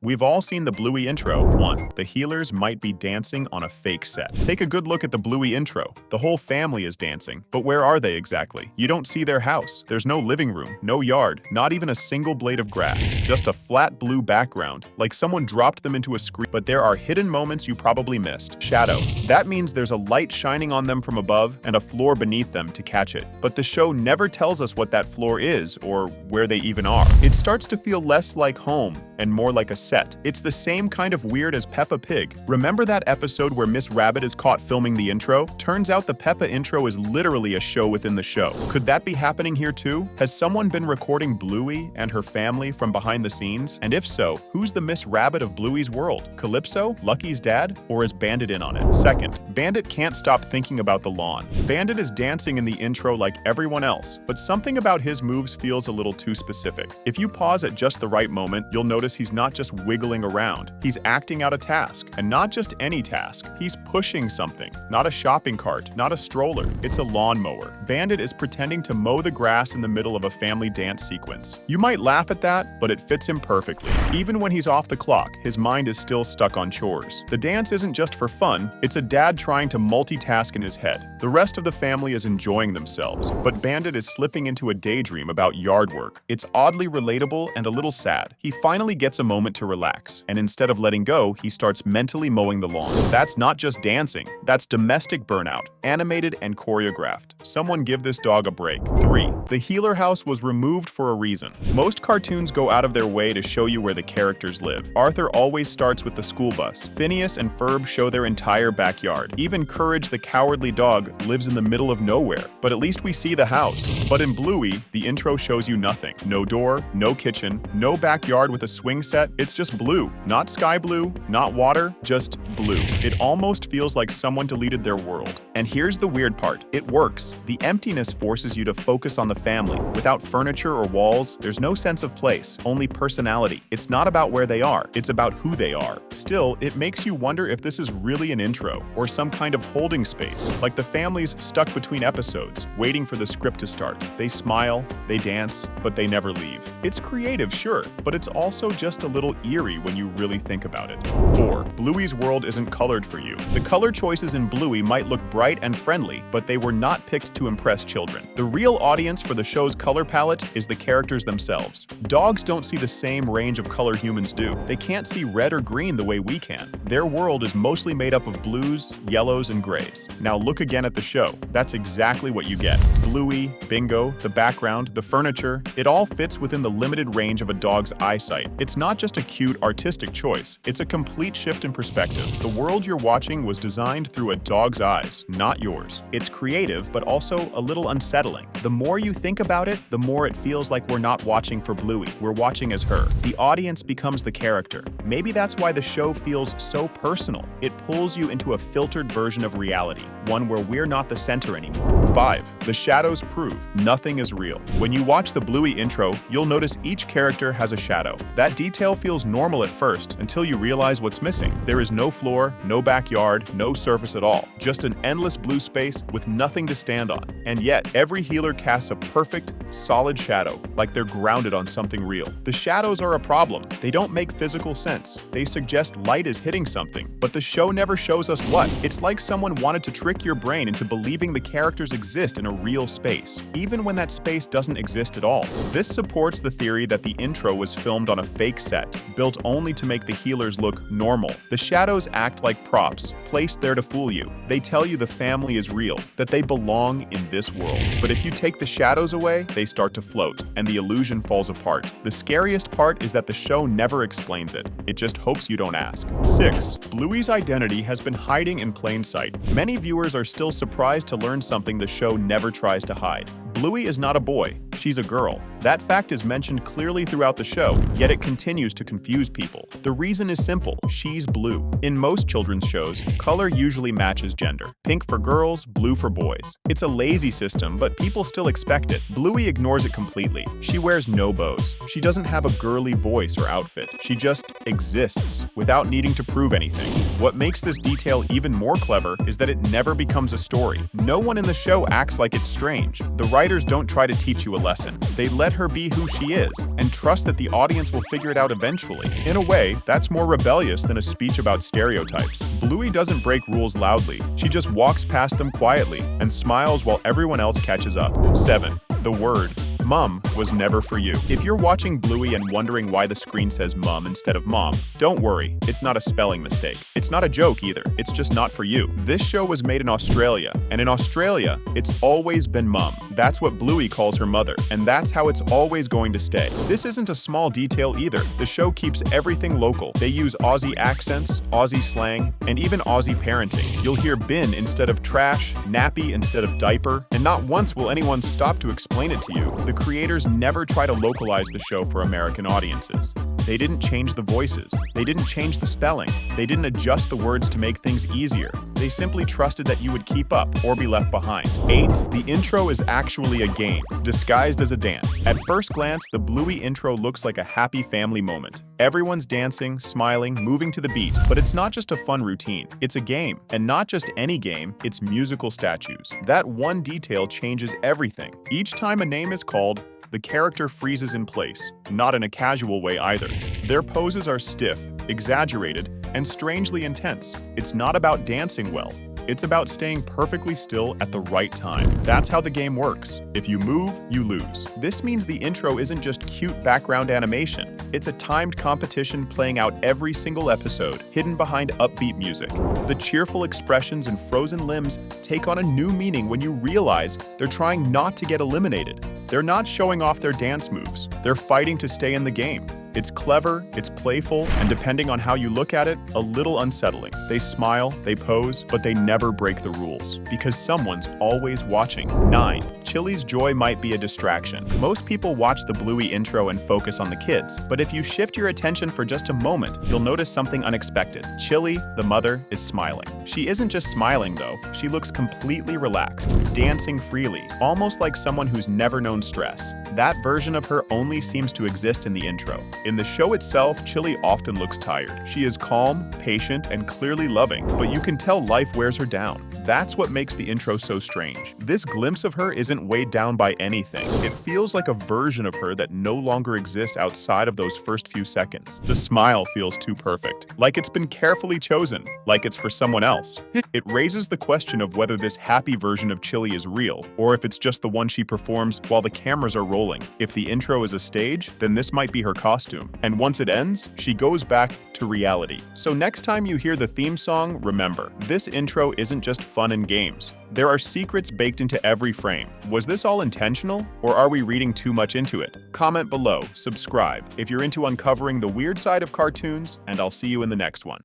We've all seen the Bluey intro. 1. The healers might be dancing on a fake set. Take a good look at the Bluey intro. The whole family is dancing. But where are they exactly? You don't see their house. There's no living room, no yard, not even a single blade of grass. Just a flat blue background, like someone dropped them into a screen. But there are hidden moments you probably missed. Shadow. That means there's a light shining on them from above and a floor beneath them to catch it. But the show never tells us what that floor is or where they even are. It starts to feel less like home and more like a set. It's the same kind of weird as Peppa Pig. Remember that episode where Miss Rabbit is caught filming the intro? Turns out the Peppa intro is literally a show within the show. Could that be happening here too? Has someone been recording Bluey and her family from behind the scenes? And if so, who's the Miss Rabbit of Bluey's world? Calypso? Lucky's dad? Or is Bandit in on it? Second, Bandit can't stop thinking about the lawn. Bandit is dancing in the intro like everyone else, but something about his moves feels a little too specific. If you pause at just the right moment, you'll notice he's not just wiggling around. He's acting out a task, and not just any task. He's pushing something. Not a shopping cart, not a stroller. It's a lawnmower. Bandit is pretending to mow the grass in the middle of a family dance sequence. You might laugh at that, but it fits him perfectly. Even when he's off the clock, his mind is still stuck on chores. The dance isn't just for fun, it's a dad trying to multitask in his head. The rest of the family is enjoying themselves, but Bandit is slipping into a daydream about yard work. It's oddly relatable and a little sad. He finally gets a moment to relax, and instead of letting go, he starts mentally mowing the lawn. That's not just dancing, that's domestic burnout, animated and choreographed. Someone give this dog a break. 3. The healer house was removed for a reason. Most cartoons go out of their way to show you where the characters live. Arthur always starts with the school bus. Phineas and Ferb show their entire backyard. Even Courage the cowardly dog lives in the middle of nowhere, but at least we see the house. But in Bluey, the intro shows you nothing. No door, no kitchen, no backyard with a swing set. It's just blue. Not sky blue, not water, just blue. It almost feels like someone deleted their world. And here's the weird part. It works. The emptiness forces you to focus on the family. Without furniture or walls, there's no sense of place, only personality. It's not about where they are, it's about who they are. Still, it makes you wonder if this is really an intro, or some kind of holding space, like the family's stuck between episodes, waiting for the script to start. They smile, they dance, but they never leave. It's creative, sure, but it's also just a little eerie when you really think about it. 4. Bluey's world isn't colored for you. The color choices in Bluey might look bright and friendly, but they were not picked to impress children. The real audience for the show's color palette is the characters themselves. Dogs don't see the same range of color humans do. They can't see red or green the way we can. Their world is mostly made up of blues, yellows, and grays. Now look again at the show. That's exactly what you get. Bluey, Bingo, the background, the furniture, it all fits within the limited range of a dog's eyesight. It's not just a cute artistic choice, it's a complete shift in perspective. The world you're watching was designed through a dog's eyes, not yours. It's creative, but also a little unsettling. The more you think about it, the more it feels like we're not watching for Bluey, we're watching as her. The audience becomes the character. Maybe that's why the show feels so personal. It pulls you into a filtered version of reality, one where we're not the center anymore. 5. The shadows prove nothing is real. When you watch the Bluey intro, you'll notice each character has a shadow. That detail feels normal at first until you realize what's missing. There is no floor, no backyard, no surface at all. Just an endless blue space with nothing to stand on. And yet, every healer casts a perfect, solid shadow, like they're grounded on something real. The shadows are a problem. They don't make physical sense. They suggest light is hitting something, but the show never shows us what. It's like someone wanted to trick your brain into believing the characters exist in a real space, even when that space doesn't exist at all. This supports the theory that the intro was filmed on a fake set, built only to make the healers look normal. The shadows act like props, placed there to fool you. They tell you the family is real, that they belong in this world. But if you take the shadows away, they start to float, and the illusion falls apart. The scariest part is that the show never explains it. It just hopes you don't ask. 6. Bluey's identity has been hiding in plain sight. Many viewers are still surprised to learn something the show never tries to hide. Bluey is not a boy, she's a girl. That fact is mentioned clearly throughout the show, yet it continues to confuse people. The reason is simple, she's blue. In most children's shows, color usually matches gender. Pink for girls, blue for boys. It's a lazy system, but people still expect it. Bluey ignores it completely. She wears no bows. She doesn't have a girly voice or outfit. She just exists, without needing to prove anything. What makes this detail even more clever is that it never becomes a story. No one in the show acts like it's strange. The writers don't try to teach you a lesson. They let her be who she is, and trust that the audience will figure it out eventually. In a way, that's more rebellious than a speech about stereotypes. Bluey doesn't break rules loudly. She just walks past them quietly and smiles while everyone else catches up. 7. The word Mum was never for you. If you're watching Bluey and wondering why the screen says mum instead of mom, don't worry, it's not a spelling mistake. It's not a joke either, it's just not for you. This show was made in Australia, and in Australia, it's always been mum. That's what Bluey calls her mother, and that's how it's always going to stay. This isn't a small detail either. The show keeps everything local. They use Aussie accents, Aussie slang, and even Aussie parenting. You'll hear bin instead of trash, nappy instead of diaper, and not once will anyone stop to explain it to you. The creators never try to localize the show for American audiences. They didn't change the voices. They didn't change the spelling. They didn't adjust the words to make things easier. They simply trusted that you would keep up or be left behind. 8. The intro is actually a game, disguised as a dance. At first glance, the Bluey intro looks like a happy family moment. Everyone's dancing, smiling, moving to the beat, but it's not just a fun routine. It's a game, and not just any game, it's musical statues. That one detail changes everything. Each time a name is called, the character freezes in place, not in a casual way either. Their poses are stiff, exaggerated, and strangely intense. It's not about dancing well. It's about staying perfectly still at the right time. That's how the game works. If you move, you lose. This means the intro isn't just cute background animation. It's a timed competition playing out every single episode, hidden behind upbeat music. The cheerful expressions and frozen limbs take on a new meaning when you realize they're trying not to get eliminated. They're not showing off their dance moves. They're fighting to stay in the game. It's clever, it's playful, and depending on how you look at it, a little unsettling. They smile, they pose, but they never break the rules, because someone's always watching. 9. Chili's joy might be a distraction. Most people watch the Bluey intro and focus on the kids, but if you shift your attention for just a moment, you'll notice something unexpected. Chili, the mother, is smiling. She isn't just smiling though, she looks completely relaxed, dancing freely, almost like someone who's never known stress. That version of her only seems to exist in the intro. In the show itself, Chili often looks tired. She is calm, patient, and clearly loving, but you can tell life wears her down. That's what makes the intro so strange. This glimpse of her isn't weighed down by anything. It feels like a version of her that no longer exists outside of those first few seconds. The smile feels too perfect, like it's been carefully chosen, like it's for someone else. It raises the question of whether this happy version of Chili is real, or if it's just the one she performs while the cameras are rolling. If the intro is a stage, then this might be her costume. And once it ends, she goes back to reality. So next time you hear the theme song, remember, this intro isn't just fun and games. There are secrets baked into every frame. Was this all intentional, or are we reading too much into it? Comment below, subscribe if you're into uncovering the weird side of cartoons, and I'll see you in the next one.